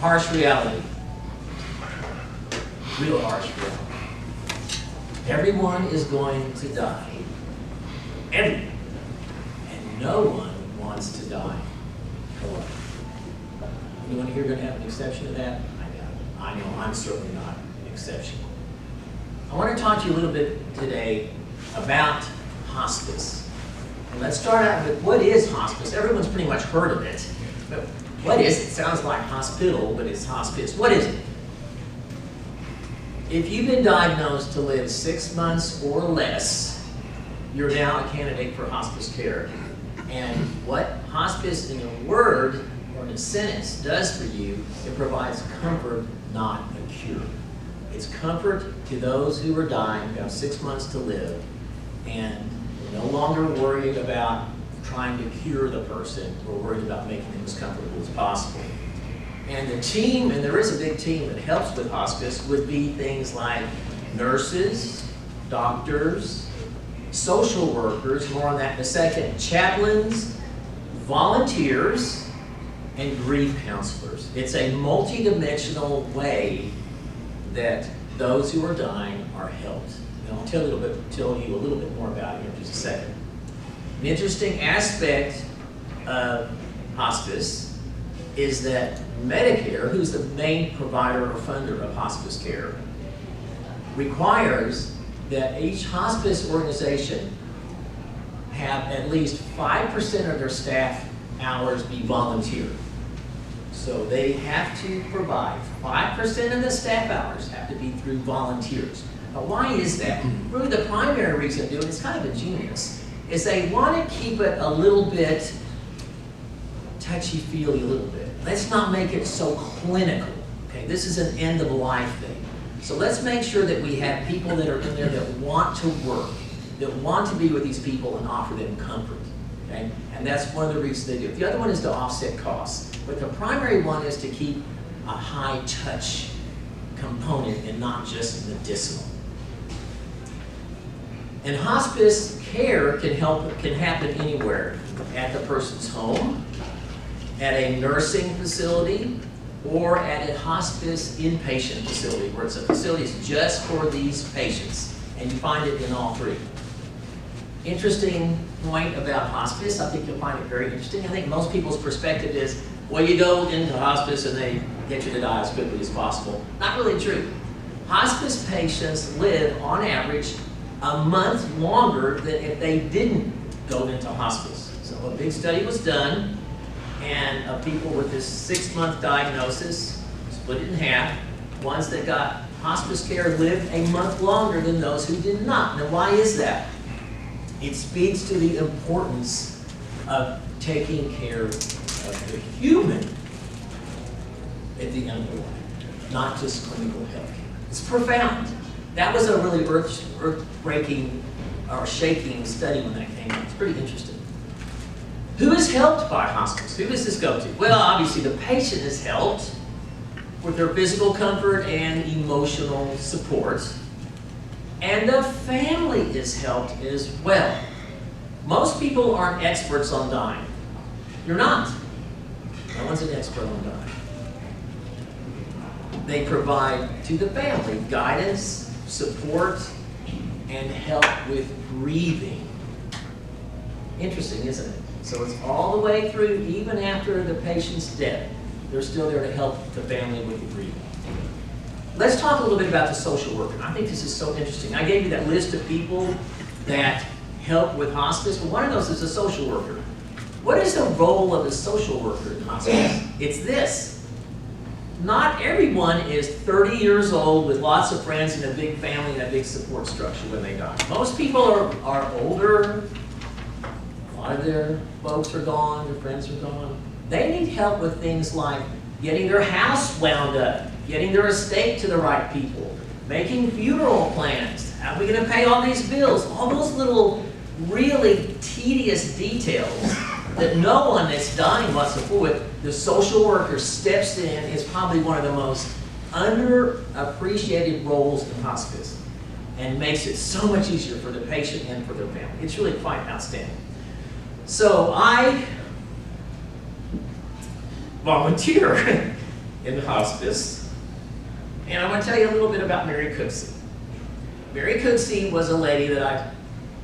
Harsh reality. Real harsh reality. Everyone is going to die. Everyone. And no one wants to die alone. Anyone here going to have an exception to that? I know I'm certainly not an exception. I want to talk to you a little bit today about hospice. And let's start out with what is hospice. Everyone's pretty much heard of it. But what is it? It sounds like hospital, but it's hospice. What is it? If you've been diagnosed to live 6 months or less, you're now a candidate for hospice care. And what hospice in a word or in a sentence does for you, it provides comfort, not a cure. It's comfort to those who are dying, who have 6 months to live, and we're no longer worried about trying to cure the person. We're worried about making them as comfortable as possible. And the team, and there is a big team that helps with hospice, would be things like nurses, doctors, social workers, more on that in a second, chaplains, volunteers, and grief counselors. It's a multi-dimensional way that those who are dying are helped. And I'll tell you a little bit more about it in just a second. An interesting aspect of hospice is that Medicare, who's the main provider or funder of hospice care, requires that each hospice organization have at least 5% of their staff hours be volunteer. So they have to provide 5% of the staff hours have to be through volunteers. Now why is that? Really the primary reason to do it is kind of ingenious, is they want to keep it a little bit touchy-feely a little bit. Let's not make it so clinical. Okay, this is an end-of-life thing. So let's make sure that we have people that are in there that want to work, that want to be with these people and offer them comfort. Okay? And that's one of the reasons they do it. The other one is to offset costs. But the primary one is to keep a high-touch component and not just medicinal. And hospice care can happen anywhere. At the person's home, at a nursing facility, or at a hospice inpatient facility, where it's a facility that's just for these patients. And you find it in all three. Interesting point about hospice, I think you'll find it very interesting. I think most people's perspective is, well, you go into hospice and they get you to die as quickly as possible. Not really true. Hospice patients live, on average, a month longer than if they didn't go into hospice. So a big study was done, and of people with this 6-month diagnosis, split it in half. Ones that got hospice care lived a month longer than those who did not. Now why is that? It speaks to the importance of taking care of the human at the end of life, not just clinical health care. It's profound. That was a really earth-breaking or shaking study when that came out. It's pretty interesting. Who is helped by hospice? Who does this go to? Well, obviously the patient is helped with their physical comfort and emotional support. And the family is helped as well. Most people aren't experts on dying. You're not. No one's an expert on dying. They provide to the family guidance, support, and help with grieving. Interesting, isn't it? So it's all the way through, even after the patient's dead. They're still there to help the family with the grieving. Let's talk a little bit about the social worker. I think this is so interesting. I gave you that list of people that help with hospice, but one of those is a social worker. What is the role of a social worker in hospice? It's this. Not everyone is 30 years old with lots of friends and a big family and a big support structure when they die. Most people are older. A lot of their folks are gone, their friends are gone. They need help with things like getting their house wound up, getting their estate to the right people, making funeral plans. How are we going to pay all these bills? All those little really tedious details that no one that's dying wants to fool with. The social worker steps in. Is probably one of the most underappreciated roles in hospice and makes it so much easier for the patient and for their family. It's really quite outstanding. So I volunteer in the hospice. And I want to tell you a little bit about Mary Cooksey. Mary Cooksey was a lady that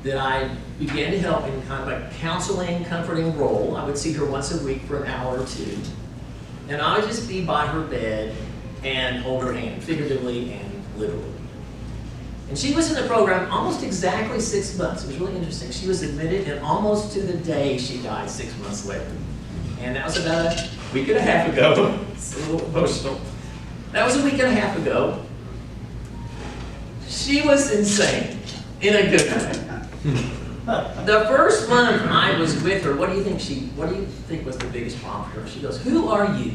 I began to help in kind of a counseling, comforting role. I would see her once a week for an hour or two. And I would just be by her bed and hold her hand, figuratively and literally. And she was in the program almost exactly 6 months. It was really interesting. She was admitted, and almost to the day she died 6 months later. And that was about a week and a half ago. It's a little emotional. That was a week and a half ago. She was insane, in a good way. The first month I was with her, what do you think was the biggest problem for her? She goes, "Who are you?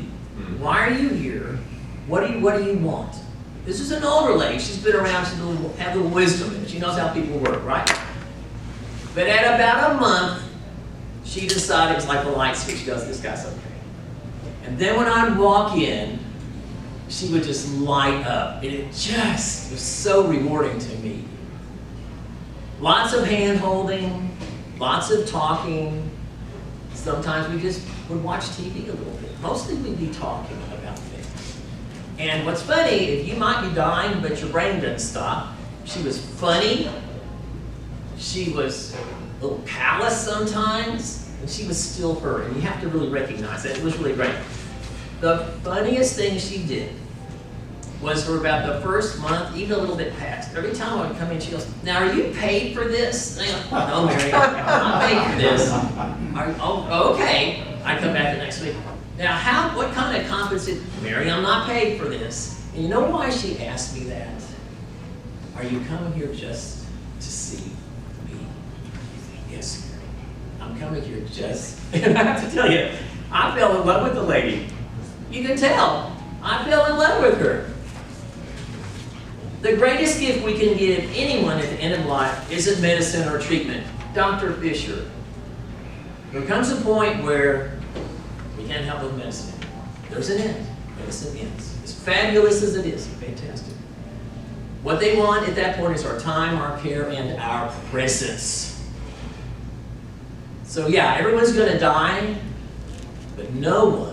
Why are you here? What do you want?" This is an older lady. She's been around. She's had a little wisdom in it. She knows how people work, right? But at about a month, she decided, it was like a light switch. She goes, "This guy's okay." And then when I'd walk in, she would just light up. And it just was so rewarding to me. Lots of hand-holding, lots of talking. Sometimes we just would watch TV a little bit. Mostly we'd be talking about things. And what's funny, if you might be dying, but your brain doesn't stop, she was funny. She was a little callous sometimes, and she was still her. And you have to really recognize that. It was really great. The funniest thing she did was for about the first month, even a little bit past. Every time I would come in, she goes, "Now, are you paid for this?" And I go, "No, Mary, I'm not paid for this." "Oh, okay." I come back the next week. "Now, what kind of compensation?" "Mary, I'm not paid for this." And you know why she asked me that? "Are you coming here just to see me?" "Yes, Mary, I'm coming here just..." And I have to tell you, I fell in love with the lady. You can tell. I fell in love with her. The greatest gift we can give anyone at the end of life isn't medicine or treatment. Dr. Fisher, there comes a point where we can't help with medicine anymore. There's an end. Medicine ends. As fabulous as it is, fantastic. What they want at that point is our time, our care, and our presence. So yeah, everyone's going to die, but no one